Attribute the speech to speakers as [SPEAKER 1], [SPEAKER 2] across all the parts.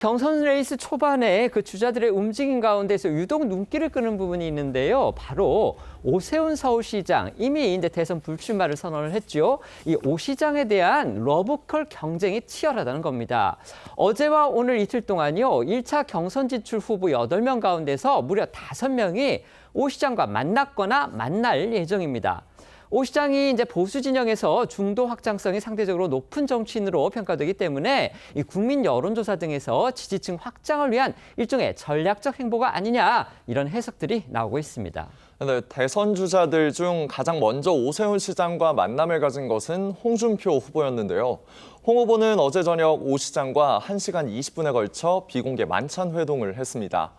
[SPEAKER 1] 경선 레이스 초반에 그 주자들의 움직임 가운데서 유독 눈길을 끄는 부분이 있는데요. 바로 오세훈 서울시장, 이미 이제 대선 불출마를 선언을 했죠. 이 오 시장에 대한 러브콜 경쟁이 치열하다는 겁니다. 어제와 오늘 이틀 동안요, 1차 경선 진출 후보 8명 가운데서 무려 5명이 오 시장과 만났거나 만날 예정입니다. 오 시장이 이제 보수 진영에서 중도 확장성이 상대적으로 높은 정치인으로 평가되기 때문에 이 국민 여론조사 등에서 지지층 확장을 위한 일종의 전략적 행보가 아니냐, 이런 해석들이 나오고 있습니다.
[SPEAKER 2] 네, 대선 주자들 중 가장 먼저 오세훈 시장과 만남을 가진 것은 홍준표 후보였는데요. 홍 후보는 어제 저녁 오 시장과 1시간 20분에 걸쳐 비공개 만찬 회동을 했습니다.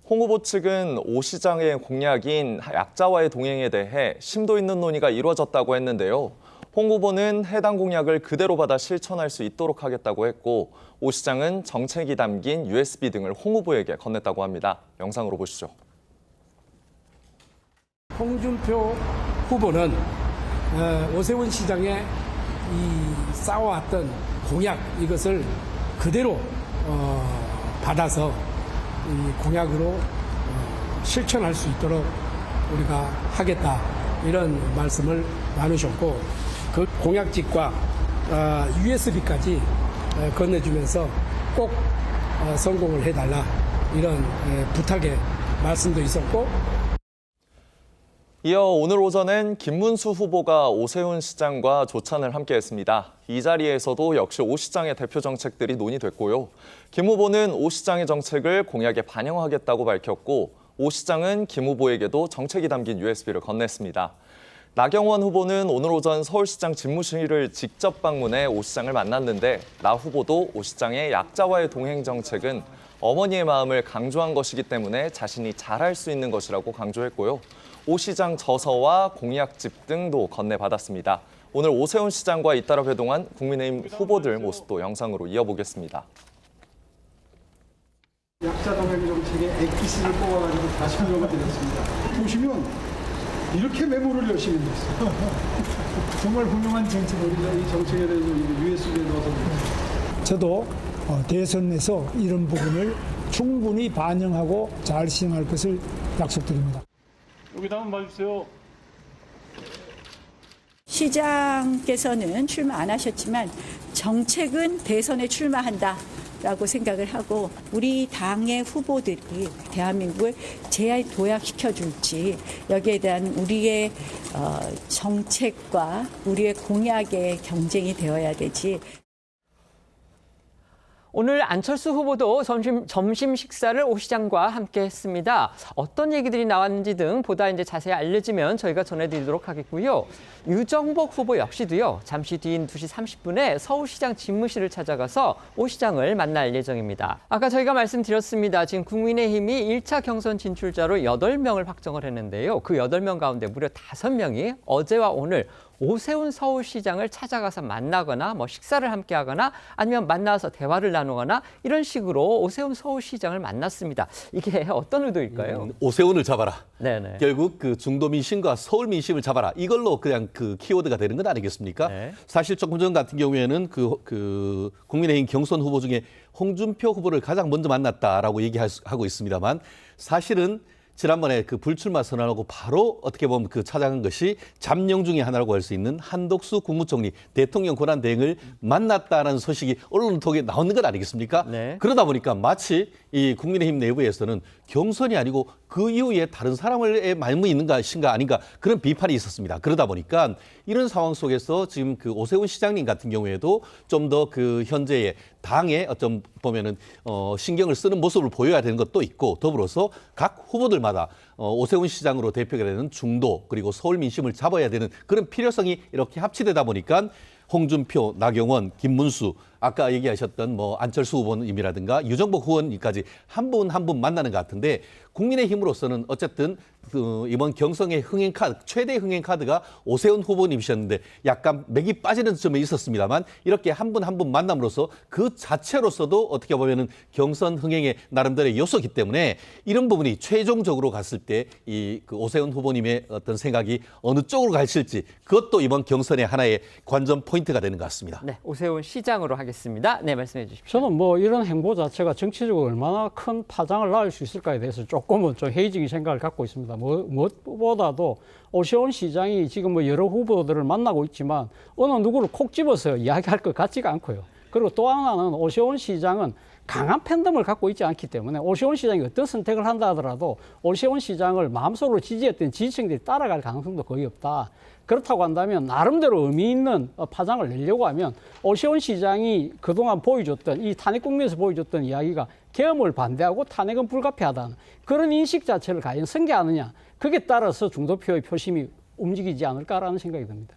[SPEAKER 2] 홍 후보 측은 오 시장의 공약인 약자와의 동행에 대해 심도 있는 논의가 이루어졌다고 했는데요. 홍 후보는 해당 공약을 그대로 받아 실천할 수 있도록 하겠다고 했고, 오 시장은 정책이 담긴 USB 등을 홍 후보에게 건넸다고 합니다. 영상으로 보시죠.
[SPEAKER 3] 홍준표 후보는 오세훈 시장의 이 쌓아왔던 공약, 이것을 그대로 받아서 이 공약으로 실천할 수 있도록 우리가 하겠다, 이런 말씀을 나누셨고, 그 공약집과 USB까지 건네주면서 꼭 성공을 해달라, 이런 부탁의 말씀도 있었고,
[SPEAKER 2] 이어 오늘 오전엔 김문수 후보가 오세훈 시장과 조찬을 함께했습니다. 이 자리에서도 역시 오 시장의 대표 정책들이 논의됐고요. 김 후보는 오 시장의 정책을 공약에 반영하겠다고 밝혔고, 오 시장은 김 후보에게도 정책이 담긴 USB를 건넸습니다. 나경원 후보는 오늘 오전 서울시장 집무실을 직접 방문해 오 시장을 만났는데, 나 후보도 오 시장의 약자와의 동행 정책은 어머니의 마음을 강조한 것이기 때문에 자신이 잘할 수 있는 것이라고 강조했고요. 오 시장 저서와 공약집 등도 건네받았습니다. 오늘 오세훈 시장과 잇따라 회동한 국민의힘 후보들 모습도 영상으로 이어보겠습니다.
[SPEAKER 4] 약자 동행 정책의 엑기스를 뽑아가지고 다시 설명을 드렸습니다. 보시면 이렇게 메모를 열심히 했어요. 정말 훌륭한 정책, 우리가 이 정책에 대해서 USB에 넣어서
[SPEAKER 5] 저도 대선에서 이런 부분을 충분히 반영하고 잘 시행할 것을 약속드립니다.
[SPEAKER 6] 여기 한번 봐주세요.
[SPEAKER 7] 시장께서는 출마 안 하셨지만 정책은 대선에 출마한다라고 생각을 하고, 우리 당의 후보들이 대한민국을 재도약시켜줄지, 여기에 대한 우리의 정책과 우리의 공약의 경쟁이 되어야 되지.
[SPEAKER 1] 오늘 안철수 후보도 점심 식사를 오 시장과 함께 했습니다. 어떤 얘기들이 나왔는지 등 보다 이제 자세히 알려지면 저희가 전해드리도록 하겠고요. 유정복 후보 역시도요, 잠시 뒤인 2시 30분에 서울시장 집무실을 찾아가서 오 시장을 만날 예정입니다. 아까 저희가 말씀드렸습니다. 지금 국민의힘이 1차 경선 진출자로 8명을 확정을 했는데요. 그 8명 가운데 무려 5명이 어제와 오늘 오세훈 서울시장을 찾아가서 만나거나 식사를 함께 하거나 아니면 만나서 대화를 나누거나 이런 식으로 오세훈 서울시장을 만났습니다. 이게 어떤 의도일까요?
[SPEAKER 8] 오세훈을 잡아라.
[SPEAKER 1] 네네.
[SPEAKER 8] 결국 그 중도 민심과 서울 민심을 잡아라. 이걸로 그냥 그 키워드가 되는 건 아니겠습니까?
[SPEAKER 1] 네.
[SPEAKER 8] 사실 조금 전 같은 경우에는 그 국민의힘 경선 후보 중에 홍준표 후보를 가장 먼저 만났다라고 얘기하고 있습니다만, 사실은 지난번에 그 불출마 선언하고 바로 어떻게 보면 그 찾아간 것이 잠룡 중에 하나라고 할 수 있는 한덕수 국무총리 대통령 권한 대행을 만났다는 소식이 언론 통해 나오는 것 아니겠습니까?
[SPEAKER 1] 네.
[SPEAKER 8] 그러다 보니까 마치 이 국민의힘 내부에서는 경선이 아니고 그 이후에 다른 사람의 말문이 있는 것인가 아닌가, 그런 비판이 있었습니다. 그러다 보니까 이런 상황 속에서 지금 그 오세훈 시장님 같은 경우에도 좀 더 그 현재의 당에 어쩜 보면은 신경을 쓰는 모습을 보여야 되는 것도 있고, 더불어서 각 후보들마다 오세훈 시장으로 대표가 되는 중도 그리고 서울 민심을 잡아야 되는 그런 필요성이 이렇게 합치되다 보니까 홍준표, 나경원, 김문수, 아까 얘기하셨던 안철수 후보님이라든가 유정복 후보님까지 한 분 한 분 만나는 것 같은데, 국민의힘으로서는 어쨌든 이번 경선의 흥행 카드, 최대 흥행 카드가 오세훈 후보님이셨는데 약간 맥이 빠지는 점이 있었습니다만, 이렇게 한 분 한 분 만남으로써 그 자체로서도 어떻게 보면은 경선 흥행의 나름대로의 요소이기 때문에 이런 부분이 최종적으로 갔을 때 이 그 오세훈 후보님의 어떤 생각이 어느 쪽으로 가실지, 그것도 이번 경선의 하나의 관전 포인트가 되는 것 같습니다.
[SPEAKER 1] 네, 오세훈 시장으로 하겠습니다. 하겠습니다. 네, 말씀해 주십시오.
[SPEAKER 6] 저는 뭐 이런 행보 자체가 정치적으로 얼마나 큰 파장을 낳을 수 있을까에 대해서 조금은 좀 회의적인 생각을 갖고 있습니다. 무엇보다도 오세훈 시장이 지금 뭐 여러 후보들을 만나고 있지만 어느 누구를 콕 집어서 이야기할 것 같지가 않고요. 그리고 또 하나는 오세훈 시장은 강한 팬덤을 갖고 있지 않기 때문에 오세훈 시장이 어떤 선택을 한다 하더라도 오세훈 시장을 마음속으로 지지했던 지지층들이 따라갈 가능성도 거의 없다. 그렇다고 한다면 나름대로 의미 있는 파장을 내려고 하면 오세훈 시장이 그동안 보여줬던 이 탄핵 국면에서 보여줬던 이야기가 계엄을 반대하고 탄핵은 불가피하다는 그런 인식 자체를 과연 승계하느냐. 그게 따라서 중도표의 표심이 움직이지 않을까라는 생각이 듭니다.